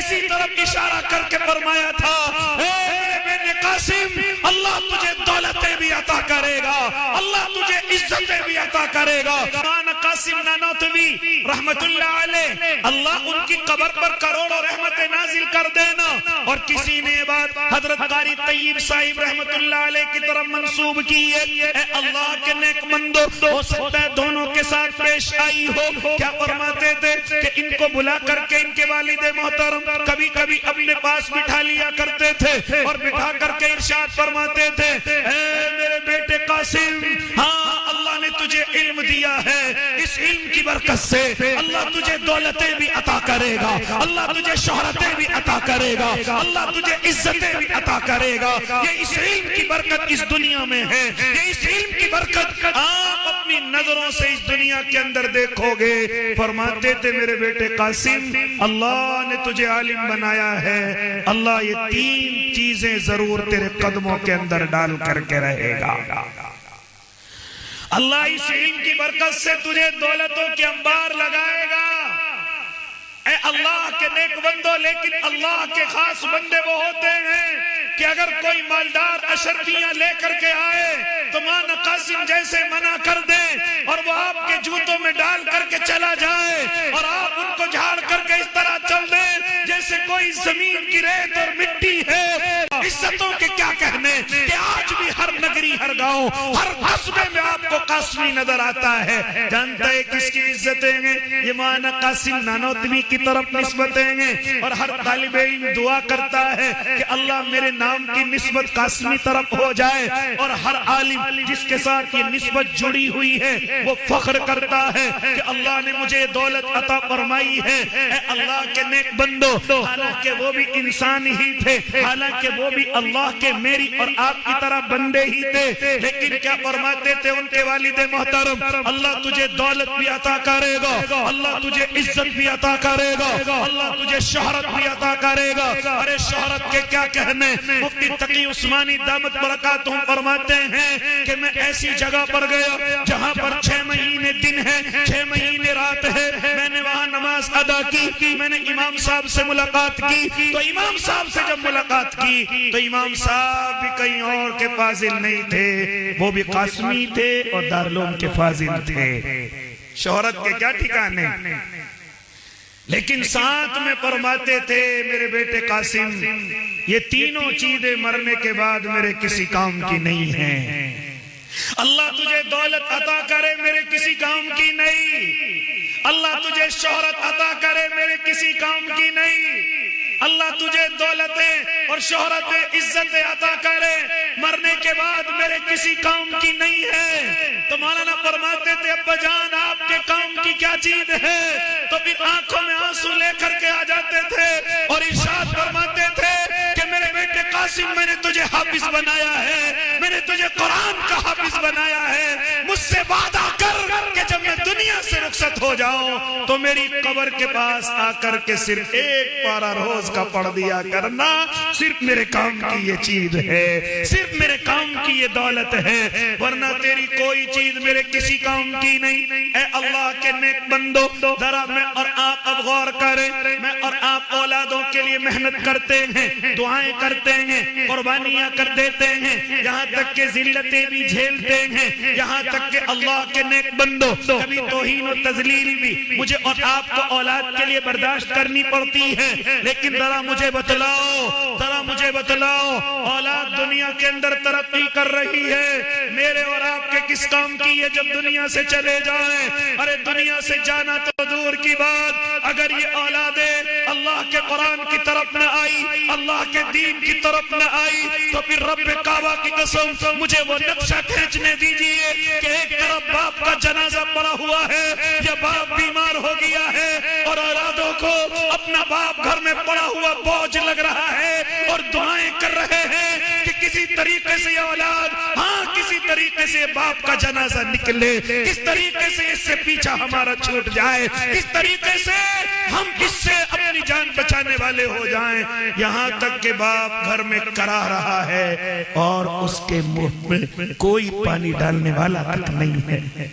اسی طرف اشارہ کر کے فرمایا تھا اے میرے بیٹے قاسم اللہ تجھے دولتیں بھی عطا کرے گا, اللہ تجھے عزتیں بھی عطا کرے گا. مولانا قاسم نانوتوی رحمت اللہ علیہ, اللہ ان کی قبر پر کروڑوں رحمتیں نازل کر دینا. اور کسی نے بات حضرت قاری طیب صاحب رحمت اللہ علیہ کی طرف منسوب کی ہے, اے اللہ کے نیک بندو, ہو سکتا ہے دونوں کے ساتھ پیش آئی ہو. کیا فرماتے تھے کہ ان کو بلا کر کے ان کے والد محترم کبھی کبھی اپنے پاس بٹھا لیا کرتے تھے اور بٹھا کر کے ارشاد فرماتے تھے اے میرے بیٹے قاسم, ہاں اللہ نے تجھے علم دیا ہے, اس علم کی برکت سے اللہ تجھے دولتیں بھی عطا کرے گا, اللہ تجھے شہرتیں بھی عطا کرے گا, اللہ تجھے عزتیں بھی عطا کرے گا. یہ اس علم کی برکت اس دنیا میں ہے, یہ اس علم کی برکت آپ اپنی نظروں سے اس دنیا کے اندر دیکھو گے. فرماتے تھے میرے بیٹے قاسم اللہ نے تجھے عالم بنایا ہے, اللہ یہ 3 چیزیں ضرور تیرے قدموں کے اندر ڈال کر کے رہے گا. اللہ اس علم کی برکت سے تجھے دولتوں کے انبار لگائے گا. اے اللہ کے نیک بندو, لیکن اللہ کے خاص بندے وہ ہوتے ہیں کہ اگر کوئی مالدار اشرفیاں لے کر کے آئے تو مولانا قاسم جیسے منع کر دیں اور وہ آپ کے جوتوں میں ڈال کر کے چلا جائے اور آپ ان کو جھاڑ کر کے اس طرح چل دیں جیسے کوئی زمین کی ریت اور مٹی ہے. عزتوں کے کیا کہنے کہ آج بھی ہر نگری, ہر گاؤں, ہر قصبے میں آپ کو قاسمی نظر آتا ہے. جانتا ہے کس کی عزتیں ہیں؟ یہ مولانا قاسم نانوتوی کی طرف نسبتیں ہیں. اور ہر طالب علم دعا کرتا ہے کہ اللہ میرے نام کی نسبت قاسمی طرف ہو جائے, اور ہر عالم جس کے ساتھ یہ نسبت جڑی ہوئی ہے وہ فخر کرتا ہے کہ اللہ نے مجھے دولت عطا فرمائی ہے. اے اللہ کے نیک بندو, حالانکہ وہ بھی انسان ہی تھے, حالانکہ وہ بھی اللہ کے میری اور آپ کی طرح بندے ہی تھے, لیکن کیا فرماتے تھے ان کے والد محترم, اللہ تجھے دولت بھی عطا کرے گا, اللہ تجھے عزت بھی عطا کرے گا, اللہ تجھے شہرت بھی عطا کرے گا. ارے شہرت کے کیا کہنے, مفتی تقی عثمانی دامت برکاتہم فرماتے ہیں کہ میں ایسی جگہ پر گیا جہاں پر 6 مہینے دن ہے, 6 مہینے رات ہے. میں نے وہاں نماز ادا کی, میں نے امام صاحب سے ملاقات کی, تو امام صاحب سے جب ملاقات کی تو امام صاحب بھی کہیں اور کے فاضل نہیں تھے, وہ بھی قاسمی تھے اور دارالعلوم کے فاضل تھے. شہرت کے کیا ٹھکانے, لیکن ساتھ میں فرماتے تھے میرے بیٹے قاسم یہ تینوں چیزیں مرنے کے بعد میرے کسی کام کی نہیں ہیں. اللہ تجھے دولت عطا کرے میرے کسی کام کی نہیں, اللہ تجھے شہرت عطا کرے میرے کسی کام کی نہیں, اللہ تجھے دولتیں اور شہرتیں عزتیں عطا کرے مرنے کے بعد میرے کسی کام کی نہیں ہے. تو مولانا فرماتے تھے ابا جان آپ کے کام کی کیا چیز ہے, تو پھر آنکھوں میں آنسو لے کر کے آ جاتے تھے اور ارشاد فرماتے تھے کہ میرے بیٹے قاسم میں نے تجھے حافظ بنایا ہے, میں نے تجھے قرآن کا حافظ بنایا ہے, مجھ سے وعدہ کر کہ جب میں دنیا سے رخصت ہو جاؤں تو میری قبر کے پاس آ کر کے صرف 1 پارہ روز کا پڑھ دیا کرنا, صرف میرے کام کی یہ چیز ہے, صرف میرے کام کی یہ دولت ہے, ورنہ تیری کوئی چیز میرے کسی کام کی نہیں. اے اللہ کے نیک بندو, ذرا میں اور آپ اب غور کریں, میں اور آپ اولادوں کے لیے محنت کرتے ہیں, دعائیں کرتے ہیں, قربانیاں کر دیتے ہیں, یہاں تک کہ ذلتیں بھی جھیلتے ہیں, یہاں تک کہ اللہ کے نیک بندو کبھی توہین و تذلیل بھی مجھے اور آپ کو اولاد کے لیے برداشت کرنی پڑتی ہے. لیکن ذرا مجھے بتلاؤ, ذرا مجھے بتلاؤ, اولاد دنیا کے اندر ترقی کر رہی ہے, میرے اور آپ کے کس کام کی ہے جب دنیا سے چلے جائیں. ارے دنیا سے جانا تو دور کی بات, اگر یہ اولادیں اللہ کے قرآن کی طرف نہ آئی, اللہ کے دین کی طرف نہ آئی, تو پھر رب کعبہ کی قسم مجھے وہ نقشہ کھینچنے دیجئے کہ ایک طرف باپ کا جنازہ پڑا ہوا ہے یا باپ بیمار ہو گیا ہے اور اولادوں کو اپنا باپ گھر میں پڑا ہوا بوجھ لگ رہا ہے اور دعائیں کر رہے ہیں کہ کسی طریقے سے یہ اولاد, ہاں کسی طریقے سے باپ کا جنازہ نکلے, کس طریقے سے اس سے پیچھا ہمارا چھوٹ جائے, کس طریقے سے ہم اس سے اپنی جان بچانے والے ہو جائیں. یہاں تک کہ باپ گھر میں کرا رہا ہے اور اس کے منہ میں کوئی پانی ڈالنے والا تک نہیں ہے.